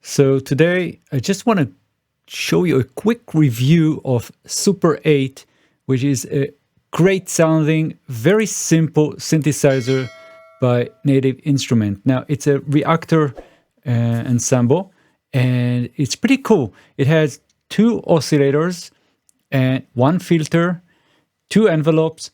So today I just want to show you a quick review of Super 8, which is a great sounding, very simple synthesizer by Native Instrument. Now it's a reactor ensemble and it's pretty cool. It has 2 oscillators and 1 filter, 2 envelopes,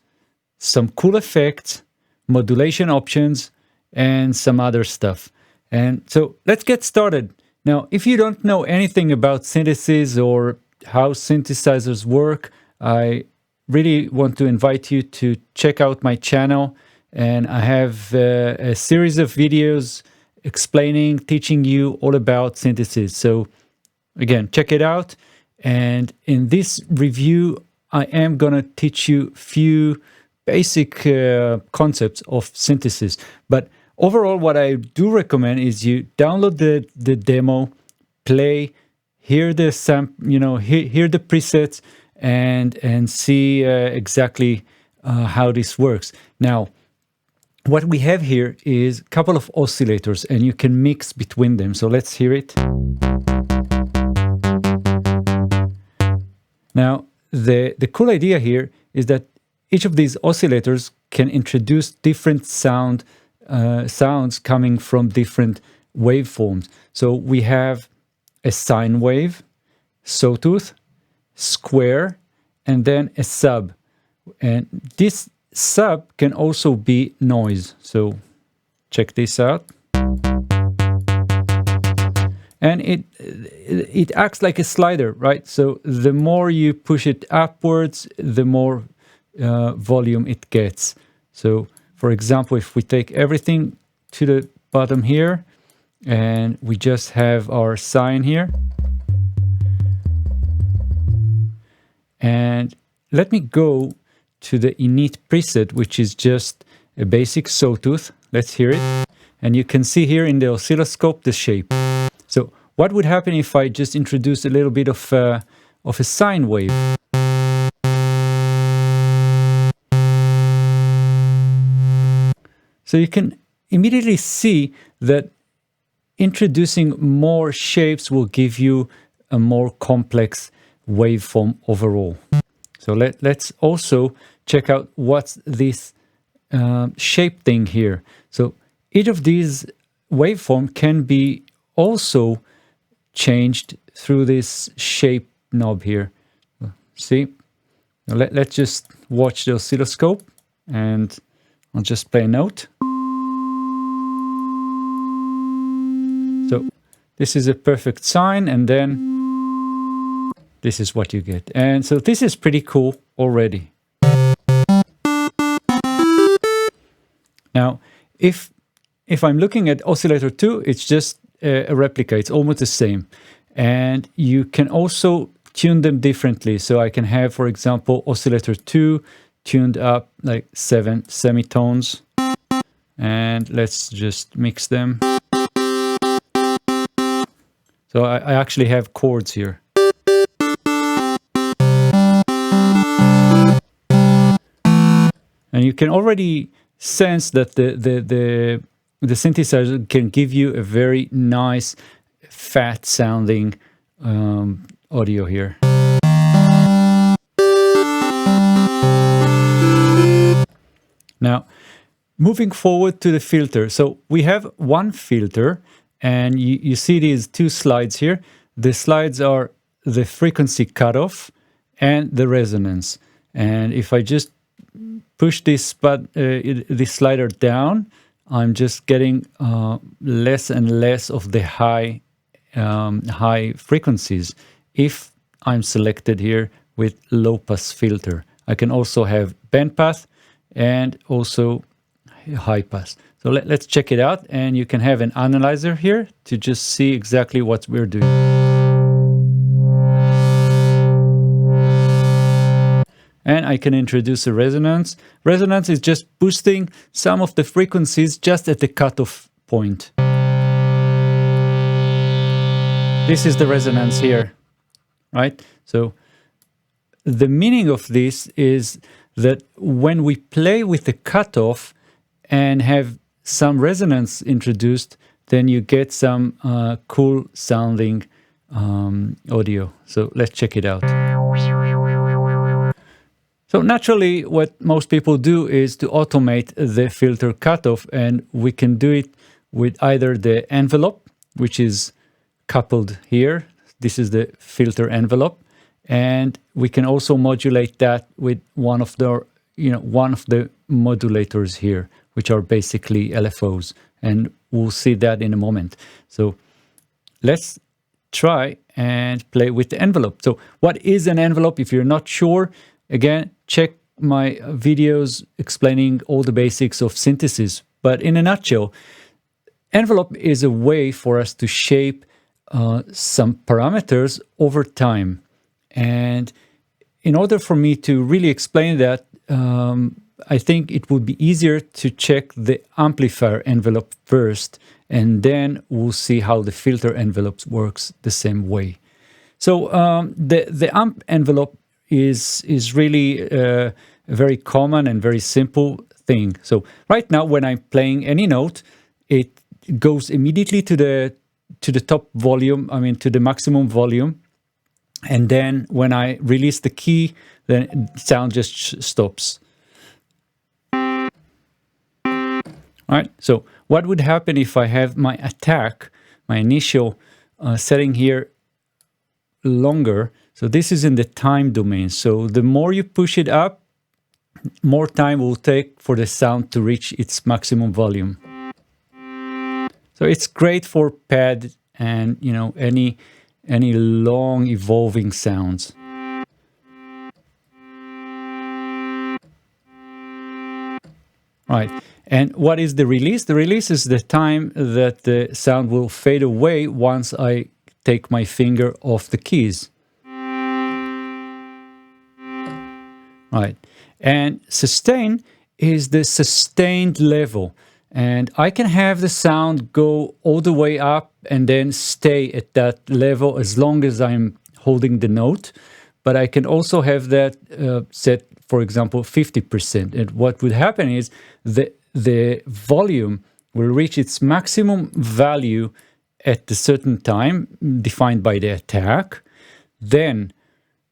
some cool effects, modulation options, and some other stuff. And so let's get started. Now, if you don't know anything about synthesis or how synthesizers work, I really want to invite you to check out my channel. And I have a series of videos explaining, teaching you all about synthesis. So again, check it out. And in this review, I am going to teach you a few basic concepts of synthesis. But overall, what I do recommend is you download the demo, play, hear the hear the presets, and see exactly how this works. Now, what we have here is a couple of oscillators, and you can mix between them. So let's hear it. Now, the cool idea here is that each of these oscillators can introduce different sounds coming from different waveforms. So we have a sine wave, sawtooth, square, and then a sub. And this sub can also be noise. So check this out. And it acts like a slider, right? So the more you push it upwards, the more volume it gets. So for example, if we take everything to the bottom here and we just have our sine here, and let me go to the init preset, which is just a basic sawtooth. Let's hear it. And you can see here in the oscilloscope the shape. So what would happen if I just introduce a little bit of a sine wave? So you can immediately see that introducing more shapes will give you a more complex waveform overall. So let's also check out what's this shape thing here. So each of these waveform can be also changed through this shape knob here. See? Now let's just watch the oscilloscope, and I'll just play a note. So this is a perfect sine, and then this is what you get. And so this is pretty cool already. Now, if I'm looking at oscillator 2, it's just a replica. It's almost the same. And you can also tune them differently. So I can have, for example, oscillator 2 tuned up like 7 semitones. And let's just mix them. So I actually have chords here. And you can already sense that the synthesizer can give you a very nice, fat sounding audio here. Now, moving forward to the filter. So we have one filter, and you see these 2 slides here. The slides are the frequency cutoff and the resonance. And if I just push this slider down, I'm just getting less and less of the high frequencies. If I'm selected here with low pass filter, I can also have band pass and also high pass. So let's check it out, and you can have an analyzer here to just see exactly what we're doing. And I can introduce a resonance. Resonance is just boosting some of the frequencies just at the cutoff point. This is the resonance here, right? So the meaning of this is that when we play with the cutoff and have some resonance introduced, then you get some cool sounding audio. So let's check it out. So naturally, what most people do is to automate the filter cutoff, and we can do it with either the envelope, which is coupled here. This is the filter envelope, and we can also modulate that with one of the modulators here, which are basically LFOs, and we'll see that in a moment. So let's try and play with the envelope. So what is an envelope? If you're not sure, again, check my videos explaining all the basics of synthesis. But in a nutshell, envelope is a way for us to shape some parameters over time. And in order for me to really explain that, I think it would be easier to check the amplifier envelope first, and then we'll see how the filter envelope works the same way. So the amp envelope is really a very common and very simple thing. So right now, when I'm playing any note, it goes immediately to the top volume, I mean to the maximum volume. And then when I release the key, then sound just stops. All right, so what would happen if I have my attack, my initial setting here longer? So this is in the time domain. So the more you push it up, more time will take for the sound to reach its maximum volume. So it's great for pad and any long evolving sounds. Right. And what is the release? The release is the time that the sound will fade away once I take my finger off the keys. Right. And sustain is the sustained level. And I can have the sound go all the way up and then stay at that level as long as I'm holding the note. But I can also have that set, for example, 50%. And what would happen is the volume will reach its maximum value at a certain time defined by the attack. Then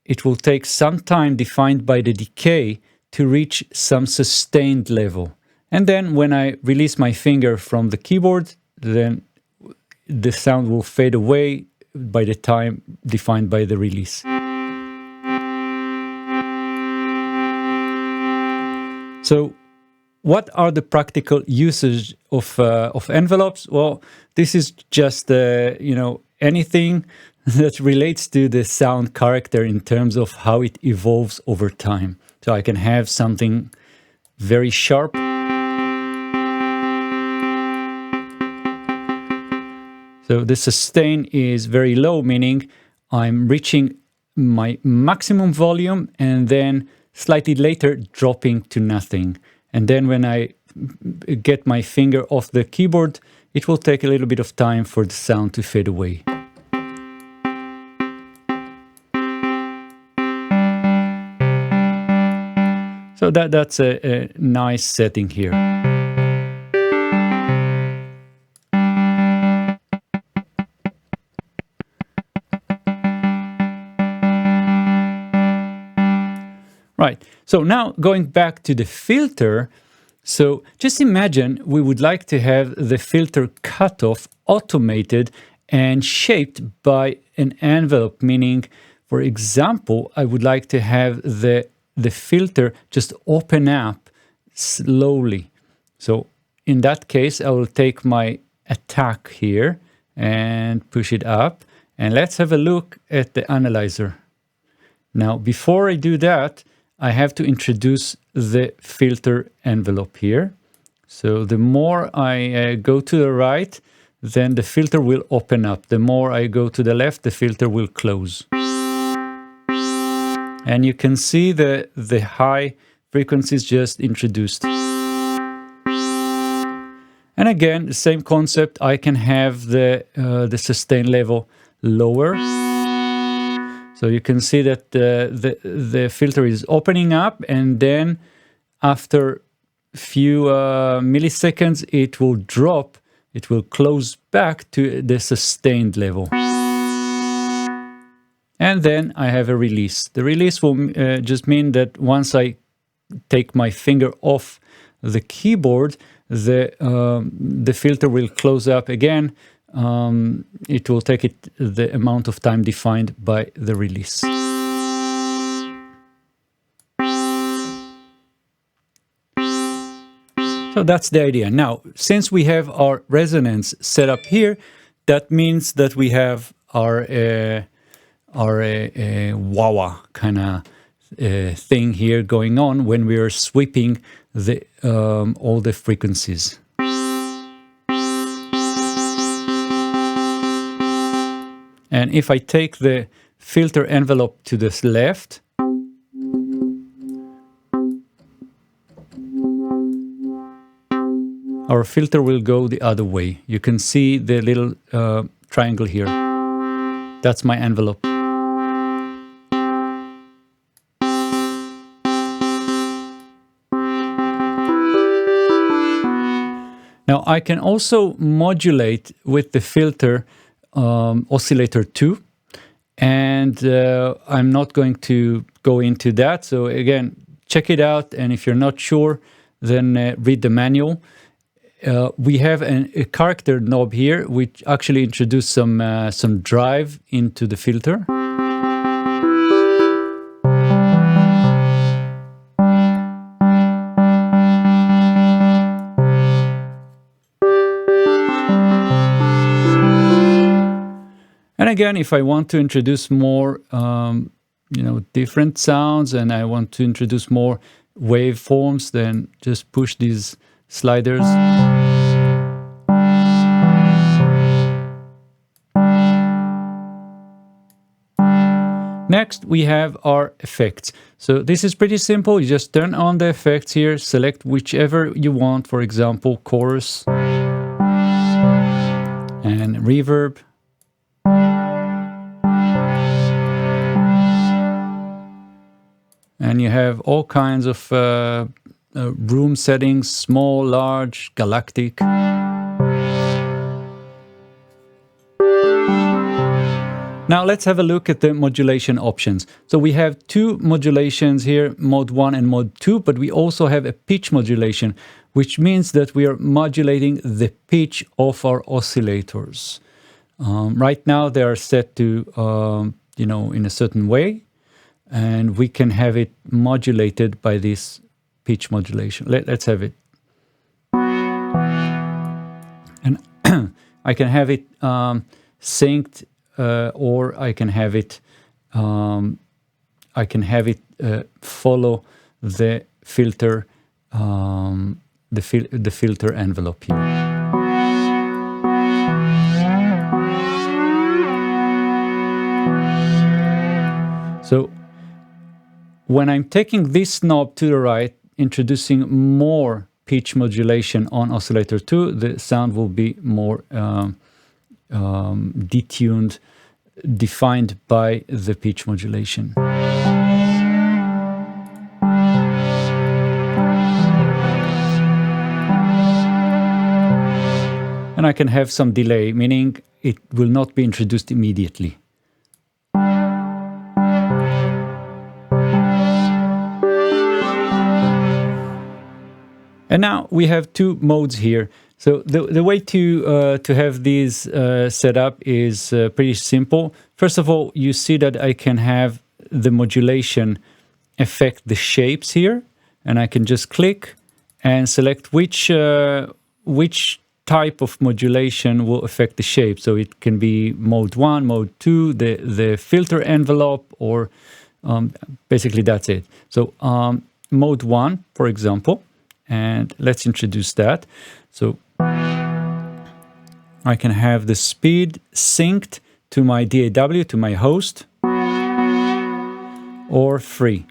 it will take some time defined by the decay to reach some sustained level. And then when I release my finger from the keyboard, then the sound will fade away by the time defined by the release. So what are the practical uses of envelopes? Well, this is just anything that relates to the sound character in terms of how it evolves over time. So I can have something very sharp. So the sustain is very low, meaning I'm reaching my maximum volume and then slightly later dropping to nothing. And then when I get my finger off the keyboard, it will take a little bit of time for the sound to fade away. So that's a nice setting here. Right, so now going back to the filter, so just imagine we would like to have the filter cutoff automated and shaped by an envelope, meaning, for example, I would like to have the filter just open up slowly. So in that case, I will take my attack here and push it up, and let's have a look at the analyzer. Now, before I do that, I have to introduce the filter envelope here. So the more I go to the right, then the filter will open up. The more I go to the left, the filter will close. And you can see the high frequencies just introduced. And again, the same concept, I can have the sustain level lower. So you can see that the filter is opening up, and then after a few milliseconds, it will drop it will close back to the sustained level. And then I have a release. The release will just mean that once I take my finger off the keyboard, the filter will close up again. It will take it the amount of time defined by the release. So that's the idea. Now, since we have our resonance set up here, that means that we have our wah-wah kind of thing here going on when we are sweeping the all the frequencies. And if I take the filter envelope to the left, our filter will go the other way. You can see the little triangle here. That's my envelope. Now I can also modulate with the filter Oscillator 2, and I'm not going to go into that. So again, check it out, and if you're not sure, then read the manual. We have a character knob here, which actually introduced some drive into the filter. And again, if I want to introduce more, different sounds, and I want to introduce more waveforms, then just push these sliders. Next, we have our effects. So this is pretty simple. You just turn on the effects here, select whichever you want, for example, chorus and reverb. And you have all kinds of room settings, small, large, galactic. Now let's have a look at the modulation options. So we have two modulations here, mode 1 and mode 2, but we also have a pitch modulation, which means that we are modulating the pitch of our oscillators. Right now they are set to, in a certain way, and we can have it modulated by this pitch modulation. Let's have it. And I can have it synced, or I can have it follow the filter the filter envelope here. So when I'm taking this knob to the right, introducing more pitch modulation on Oscillator 2, the sound will be more detuned, defined by the pitch modulation. And I can have some delay, meaning it will not be introduced immediately. And now we have two modes here. So the way to have these set up is pretty simple. First of all, you see that I can have the modulation affect the shapes here, and I can just click and select which type of modulation will affect the shape. So it can be mode 1, mode 2, the filter envelope, or basically that's it. So mode 1, for example, and let's introduce that. So I can have the speed synced to my DAW, to my host, or free.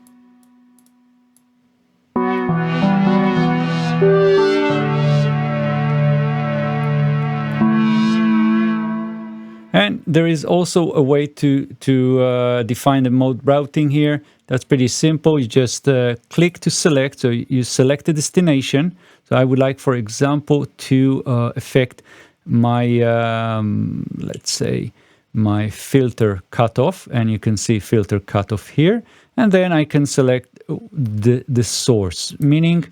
And there is also a way to define the mode routing here. That's pretty simple. You just click to select. So you select the destination. So I would like, for example, to affect my, let's say, my filter cutoff, and you can see filter cutoff here. And then I can select the source, meaning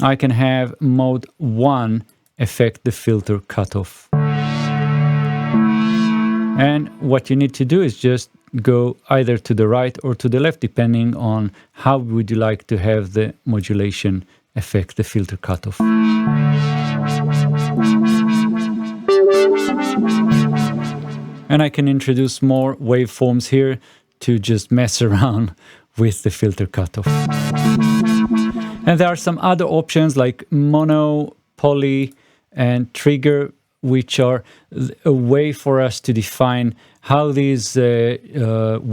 I can have mode 1 affect the filter cutoff. And what you need to do is just go either to the right or to the left, depending on how would you like to have the modulation affect the filter cutoff. And I can introduce more waveforms here to just mess around with the filter cutoff. And there are some other options like mono, poly, and trigger, which are a way for us to define how these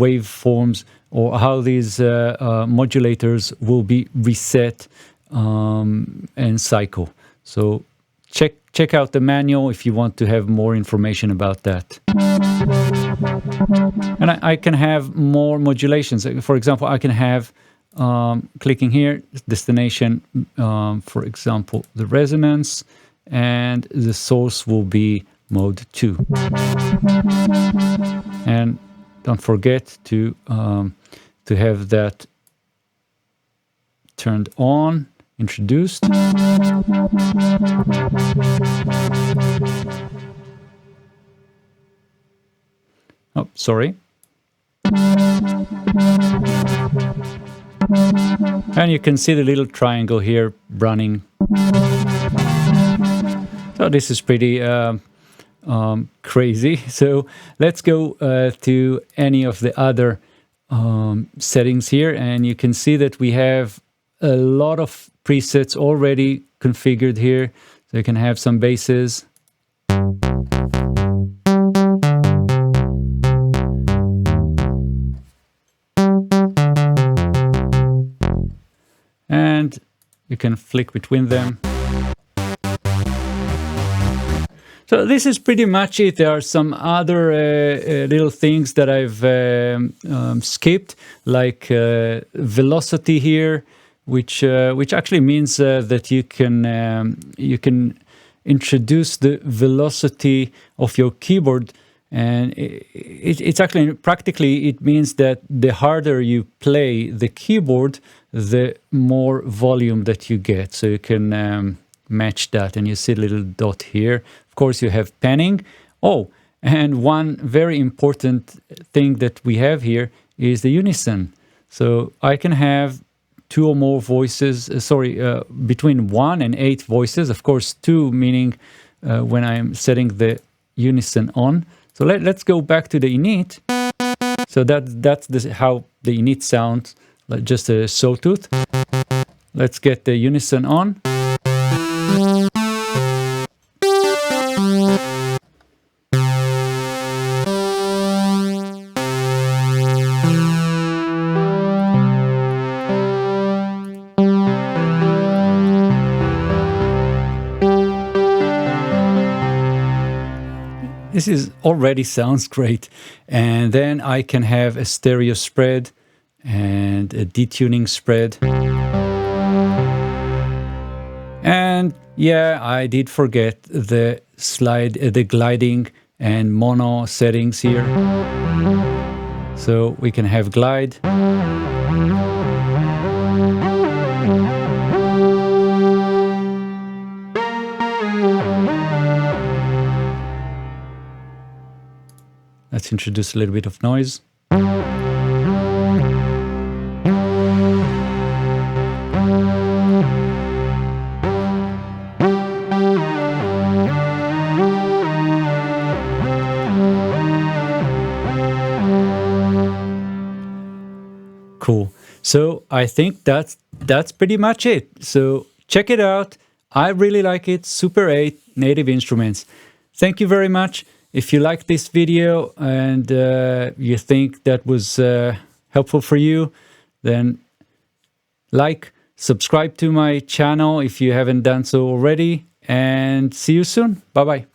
waveforms or how these modulators will be reset and cycle. So check out the manual if you want to have more information about that. And I can have more modulations. For example, I can have, clicking here, destination, for example, the resonance, and the source will be mode 2. And don't forget to have that turned on, introduced. Oh, sorry. And you can see the little triangle here running. So this is pretty crazy. So let's go to any of the other settings here, and you can see that we have a lot of presets already configured here. So you can have some basses. And you can flick between them. So this is pretty much it. There are some other little things that I've skipped, like velocity here, which actually means that you can introduce the velocity of your keyboard, and it's actually practically it means that the harder you play the keyboard, the more volume that you get. So you can match that, and you see a little dot here. Of course, you have panning. Oh, and one very important thing that we have here is the unison. So I can have 2 or more voices, between 1 and 8 voices. Of course, 2 meaning when I'm setting the unison on. So let's go back to the init. So that's how the init sounds, like just a sawtooth. Let's get the unison on. This is already sounds great. And then I can have a stereo spread and a detuning spread. And yeah, I did forget the gliding and mono settings here. So we can have glide. Let's introduce a little bit of noise. Cool. So I think that's pretty much it. So check it out. I really like it. Super 8 Native Instruments. Thank you very much. If you like this video and you think that was helpful for you, then like, subscribe to my channel if you haven't done so already, and see you soon. Bye-bye.